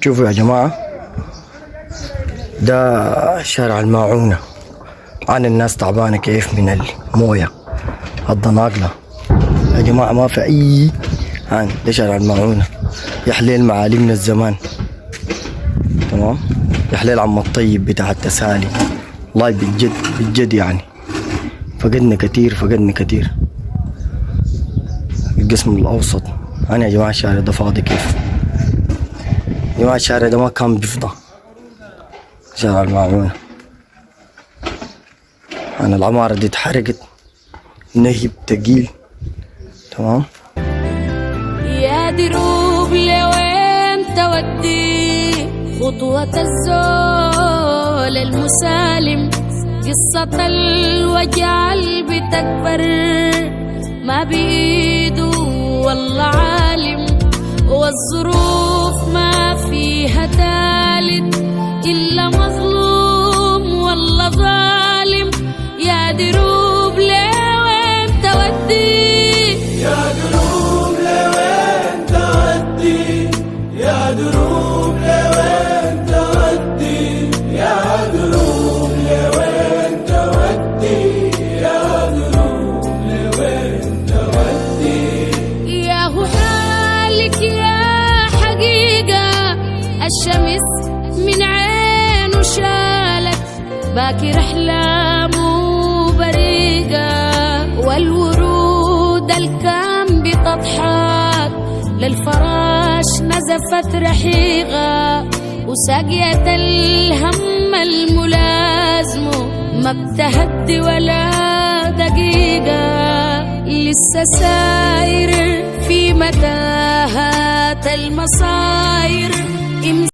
شوفوا يا جماعة، ده شارع الماعونة. عن الناس تعبانة كيف من الموية الضناقلة يا جماعة، ما في أي ده شارع الماعونة. يا حليل معالمنا الزمان، تمام. يا حليل عم الطيب بتاع التسالي، والله بالجد بالجد يعني فقدنا كتير. القسم الأوسط أنا يا جماعة الشارع ده فاضي كيف؟ يا جماعة الشارع ده ما كان بيفضى. شارع الماعونة أنا العمارة دي اتحرقت نهب تقيل، تمام. يا دروب لوين تودي خطوة الزول المسالم، قصة الوجع بتكبر ما بإيده والله عالم، والظروف ما فيها تالت إلا مظلوم والله ظالم. يا دروب لوين تودي، يا دروب لوين تودي، يا دروب لوين تودي، يا دروب لوين تودي، يا دروب لوين تودي. يا هو حالك يا حقيقة، الشمس من عينه شالت، باكر أحلامه بريقة، والورود الكام بتضحك للفراش نزفت رحيقة، وساقية الهم الملازمه ما بتهدي ولا دقيقة، لسه ساير في متاهات المصاير.